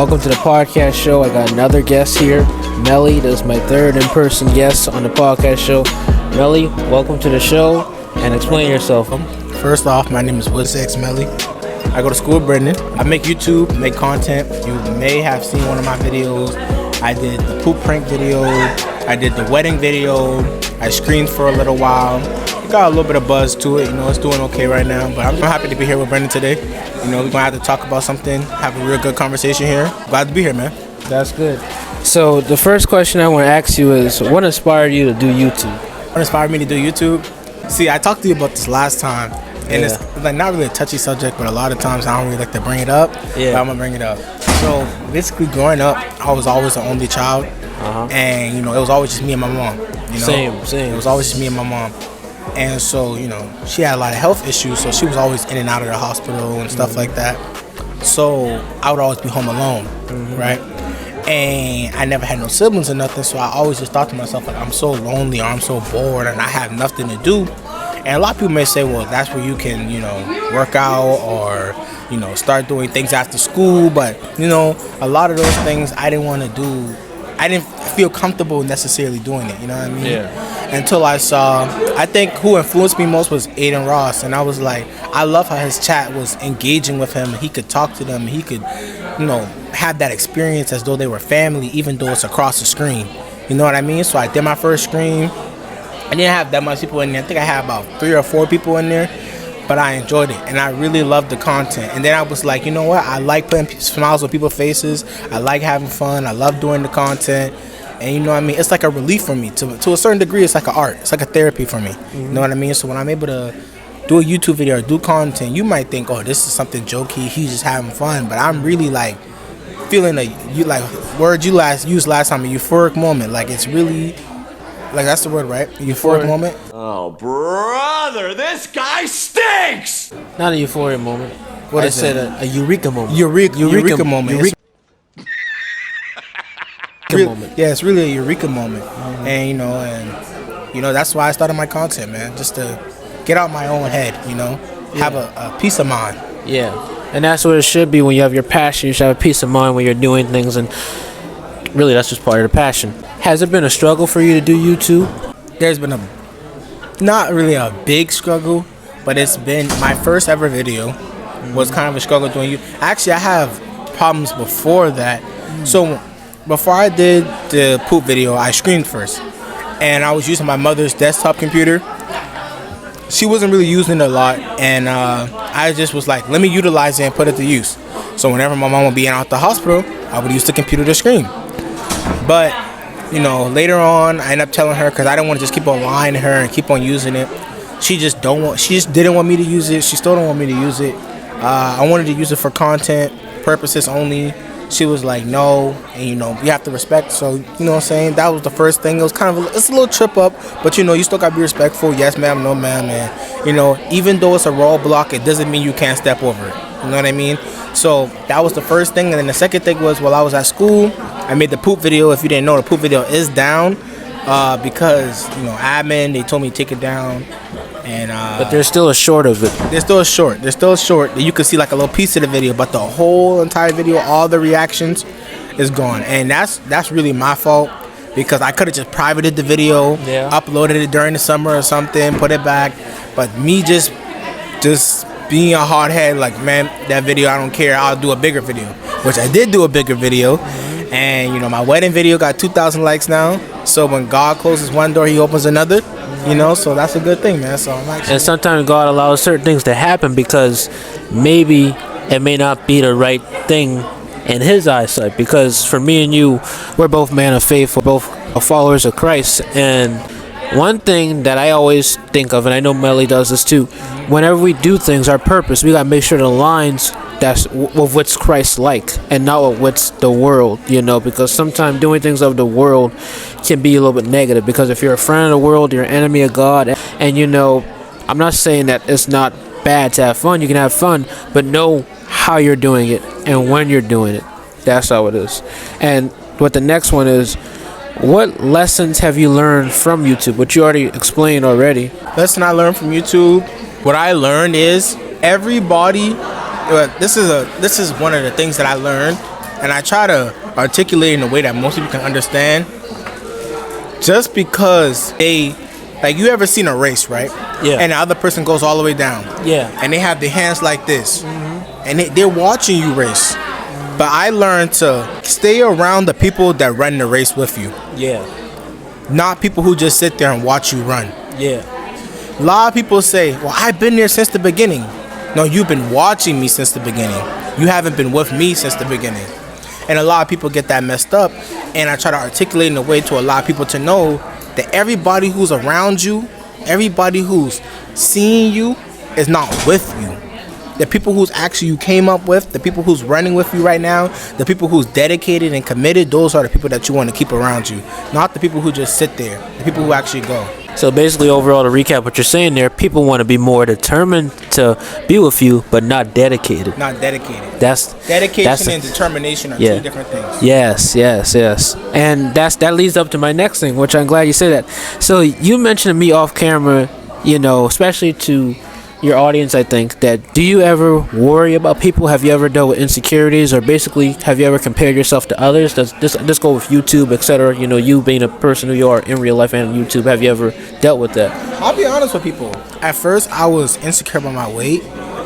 Welcome to the podcast show. I got another guest here, Melly. This is my third in-person guest on the podcast show. Melly, welcome to the show and explain yourself. First off, my name is Woods Melly. I go to school with Brendan. I make YouTube, make content. You may have seen one of my videos. I did the poop prank video. I did the wedding video. I screened for a little while. It got a little bit of buzz to it. It's doing okay right now. But I'm happy to be here with Brendan today. We're going to have to talk about something, have a real good conversation here. Glad to be here, man. That's good. So the first question I want to ask you is, what inspired you to do YouTube? What inspired me to do YouTube? See, I talked to you about this last time. And it's like not really a touchy subject, but a lot of times I don't really like to bring it up. Yeah. But I'm going to bring it up. So basically growing up, I was always the only child. And, it was always just me and my mom. Same. It was always just me and my mom. And so, she had a lot of health issues, so she was always in and out of the hospital and stuff like that. So I would always be home alone, right? And I never had no siblings or nothing, so I always just thought to myself, like, I'm so lonely or I'm so bored and I have nothing to do. And a lot of people may say, well, that's where you can, work out or, start doing things after school. But, a lot of those things I didn't want to do. I didn't feel comfortable necessarily doing it, you know what I mean? Yeah. Until I saw, I think who influenced me most was Aiden Ross. And I was like, I love how his chat was engaging with him. He could talk to them. He could, have that experience as though they were family, even though it's across the screen. You know what I mean? So I did my first stream. I didn't have that much people in there. I think I had about 3 or 4 people in there. But I enjoyed it, and I really loved the content. And then I was like, you know what? I like putting smiles on people's faces. I like having fun. I love doing the content. And you know what I mean? It's like a relief for me. To a certain degree, it's like an art. It's like a therapy for me. You know what I mean? So when I'm able to do a YouTube video or do content, you might think, oh, this is something jokey. He's just having fun. But I'm really like feeling word you used last time, a euphoric moment. Like it's really, like that's the word, right? Euphoric moment. Oh, brother, this guy stinks! Not a euphoria moment. What I said, a eureka moment. Eureka moment. Moment. Yeah, it's really a eureka moment. And that's why I started my content, man. Just to get out my own head, have a peace of mind. Yeah. And that's what it should be when you have your passion. You should have a peace of mind when you're doing things, and really that's just part of the passion. Has it been a struggle for you to do YouTube? There's been not really a big struggle, but it's been my first ever video was kind of a struggle doing YouTube. Actually, I have problems before that. So before I did the poop video, I screened first, and I was using my mother's desktop computer. She wasn't really using it a lot, and I just was like, let me utilize it and put it to use. So whenever my mom would be out the hospital, I would use the computer to screen. But later on, I ended up telling her, because I didn't want to just keep on lying to her and keep on using it. She just didn't want me to use it. She still don't want me to use it. I wanted to use it for content purposes only. She was like, no, and you have to respect. So, you know what I'm saying? That was the first thing. It was kind of it's a little trip up, but you still gotta be respectful. Yes, ma'am, no, ma'am, and even though it's a roadblock, it doesn't mean you can't step over it. You know what I mean? So that was the first thing, and then the second thing was while I was at school, I made the poop video. If you didn't know, the poop video is down because admin, they told me to take it down. And but there's still a short of it. There's still a short that you can see like a little piece of the video, but the whole entire video, all the reactions is gone. And that's really my fault, because I could have just privated the video, uploaded it during the summer or something, put it back. But me just being a hard head, like, man, that video, I don't care, I'll do a bigger video, which I did do a bigger video. And my wedding video got 2,000 likes now. So when God closes one door, he opens another. So that's a good thing, man. So and sometimes God allows certain things to happen because maybe it may not be the right thing in his eyesight. Because for me and you, we're both men of faith, we're both followers of Christ. And one thing that I always think of, and I know Melly does this too, whenever we do things, our purpose, we got to make sure the lines that's with what's Christ like and not with what's the world, because sometimes doing things of the world can be a little bit negative, because if you're a friend of the world, you're an enemy of God. And I'm not saying that it's not bad to have fun. You can have fun, but know how you're doing it and when you're doing it. That's how it is. And what the next one is, what lessons have you learned from YouTube? What you already explained already. Lesson I learned from YouTube, what I learned is everybody, this is one of the things that I learned and I try to articulate in a way that most people can understand. Just because they, like, you ever seen a race, right? Yeah. And the other person goes all the way down. Yeah. And they have their hands like this, and they're watching you race. But I learned to stay around the people that run the race with you, Yeah. not people who just sit there and watch you run. Yeah. A lot of people say, well, I've been there since the beginning. No, you've been watching me since the beginning. You haven't been with me since the beginning. And a lot of people get that messed up. And I try to articulate in a way to allow people to know that everybody who's around you, everybody who's seeing you is not with you. The people who's actually you came up with, the people who's running with you right now, the people who's dedicated and committed, those are the people that you want to keep around you. Not the people who just sit there, the people who actually go. So basically, overall, to recap what you're saying there, people want to be more determined to be with you, but not dedicated. Not dedicated. Dedication and determination are two different things. Yes. And that leads up to my next thing, which I'm glad you said that. So you mentioned to me off camera, especially to your audience, I think, that do you ever worry about people? Have you ever dealt with insecurities, or basically have you ever compared yourself to others? Does this go with YouTube, etc.? You being a person who you are in real life and on YouTube, have you ever dealt with that? I'll be honest with people. At first, I was insecure about my weight,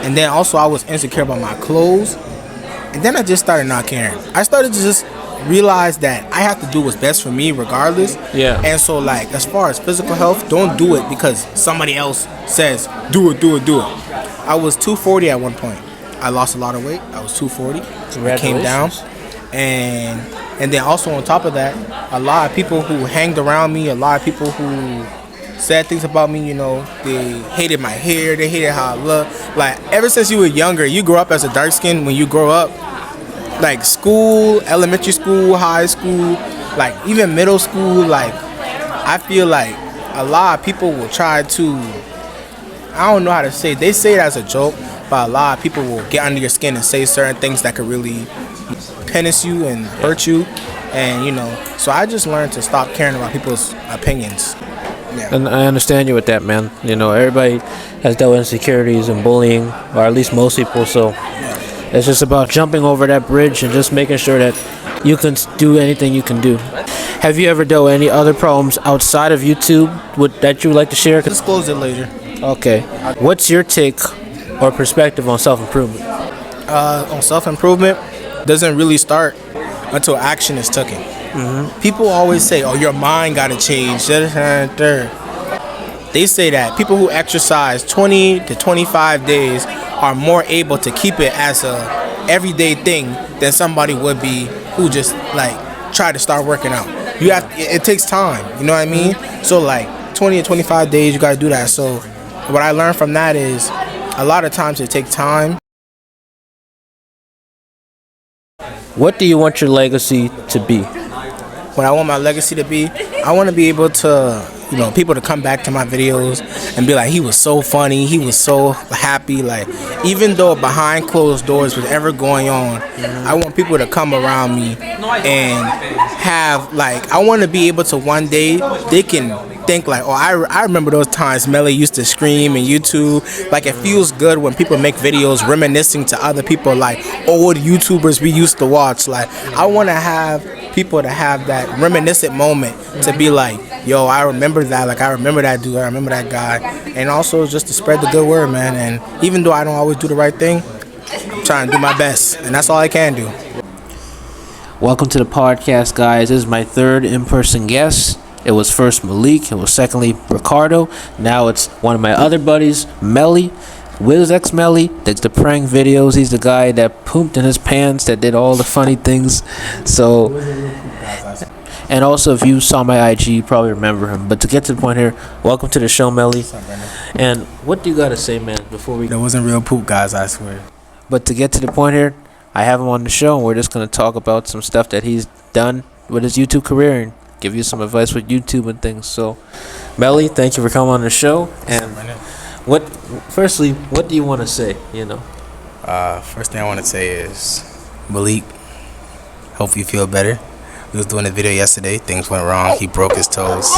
and then also I was insecure about my clothes, and then I just started not caring. I started to just realize that I have to do what's best for me regardless. Yeah. And so, like, as far as physical health, don't do it because somebody else says do it. I was 240 at one point. I lost a lot of weight. I was 240. I came down. And then also on top of that, a lot of people who hanged around me, a lot of people who said things about me, they hated my hair, they hated how I look. Like, ever since you were younger, you grow up as a dark skin. When you grow up, like school, elementary school, high school, like even middle school, like I feel like a lot of people will try to, I don't know how to say it. They say it as a joke, but a lot of people will get under your skin and say certain things that could really punish you and hurt you. And so I just learned to stop caring about people's opinions. Yeah. And I understand you with that, man. Everybody has dealt with insecurities and bullying, or at least most people, so it's just about jumping over that bridge and just making sure that you can do anything you can do. Have you ever dealt with any other problems outside of YouTube that you would like to share? Disclose it later. Okay. What's your take or perspective on self-improvement? On self-improvement, doesn't really start until action is taken. Mm-hmm. People always say, oh, your mind got to change. They say that people who exercise 20 to 25 days are more able to keep it as a everyday thing than somebody would be who just like try to start working out. It takes time, you know what I mean? So like 20 to 25 days, you got to do that. So what I learned from that is a lot of times it takes time. What do you want your legacy to be? What I want my legacy to be, I want to be able to, people to come back to my videos and be like, he was so funny, he was so happy. Like, even though behind closed doors was ever going on, I want people to come around me and have, like, I want to be able to one day, they can think like, oh, I remember those times Melly used to scream in YouTube. Like, it feels good when people make videos reminiscing to other people, like old YouTubers we used to watch. Like, I want to have people to have that reminiscent moment to be like, yo, I remember that. Like, I remember that dude. I remember that guy. And also just to spread the good word, man. And even though I don't always do the right thing, I'm trying to do my best. And that's all I can do. Welcome to the podcast, guys. This is my third in-person guest. It was first Malik. It was secondly Ricardo. Now it's one of my other buddies, Melly. WizX Melly, that's the prank videos. He's the guy that pooped in his pants, that did all the funny things. So, and also if you saw my IG, you probably remember him. But to get to the point here, welcome to the show, Melly. And what do you got to say, man, before we... That wasn't real poop, guys, I swear. But to get to the point here, I have him on the show, and we're just going to talk about some stuff that he's done with his YouTube career and give you some advice with YouTube and things. So, Melly, thank you for coming on the show. And firstly, what do you want to say, First thing I want to say is, Malik, hope you feel better. We was doing a video yesterday. Things went wrong. He broke his toes.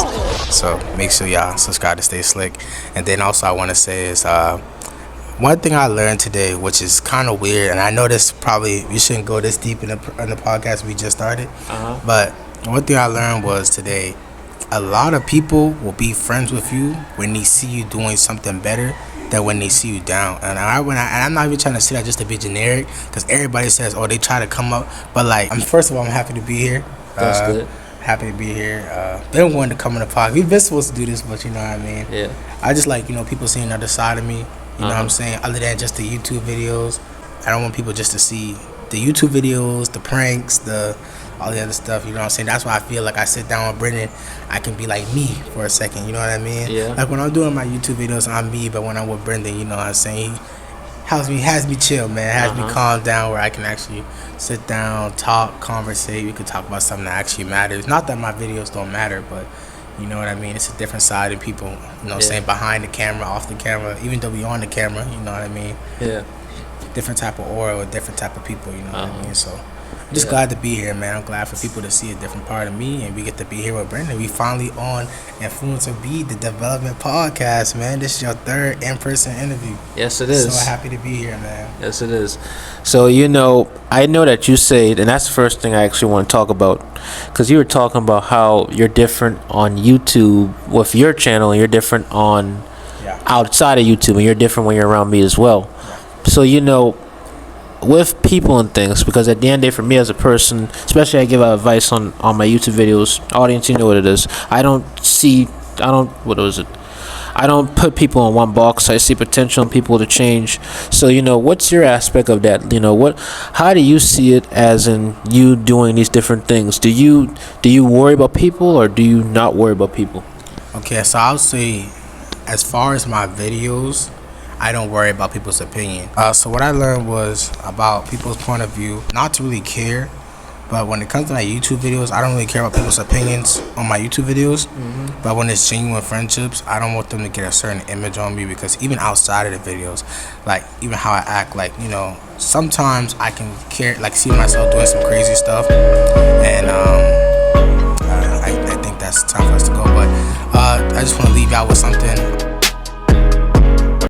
So make sure y'all subscribe to Stay Slick. And then also I want to say is, One thing I learned today, which is kind of weird, and I know this probably we shouldn't go this deep in the podcast we just started, but one thing I learned was today, a lot of people will be friends with you when they see you doing something better than when they see you down. And I'm not even trying to say that just to be generic, because everybody says, oh, they try to come up, but like, first of all, I'm happy to be here. That's good. Happy to be here. Been wanting to come in the podcast. We've been supposed to do this, but you know what I mean. Yeah. I just like, people seeing the other side of me. You know what I'm saying? Other than just the YouTube videos, I don't want people just to see the YouTube videos, the pranks, all the other stuff. You know what I'm saying? That's why I feel like I sit down with Brendan, I can be like me for a second. You know what I mean? Yeah. Like when I'm doing my YouTube videos, I'm me, but when I'm with Brendan, you know what I'm saying? He has me chill, man. Has me calm down where I can actually sit down, talk, conversate. We could talk about something that actually matters. Not that my videos don't matter, but you know what I mean? It's a different side of people, you know what I'm saying, behind the camera, off the camera, even though we on the camera, you know what I mean? Yeah. Different type of aura with different type of people, you know what I mean? So I'm just glad to be here, man. I'm glad for people to see a different part of me, and we get to be here with Brendan. We finally on Influencer B, the development podcast, man. This is your third in-person interview. Yes, it is. So happy to be here, man. Yes, it is. So, I know that you say, and that's the first thing I actually want to talk about, because you were talking about how you're different on YouTube with your channel, and you're different on outside of YouTube, and you're different when you're around me as well. So, with people and things, because at the end of the day, for me as a person, especially I give out advice on my YouTube videos, audience, you know what it is. I don't put people in one box. I see potential in people to change. So, what's your aspect of that? How do you see it as in you doing these different things? Do you worry about people, or do you not worry about people? Okay, so I'll say, as far as my videos, I don't worry about people's opinion. So what I learned was about people's point of view, not to really care. But when it comes to my YouTube videos, I don't really care about people's opinions on my YouTube videos. But when it's genuine friendships, I don't want them to get a certain image on me, because even outside of the videos, like even how I act, like, sometimes I can see myself doing some crazy stuff, and I think that's time for us to go. But I just want to leave y'all with something.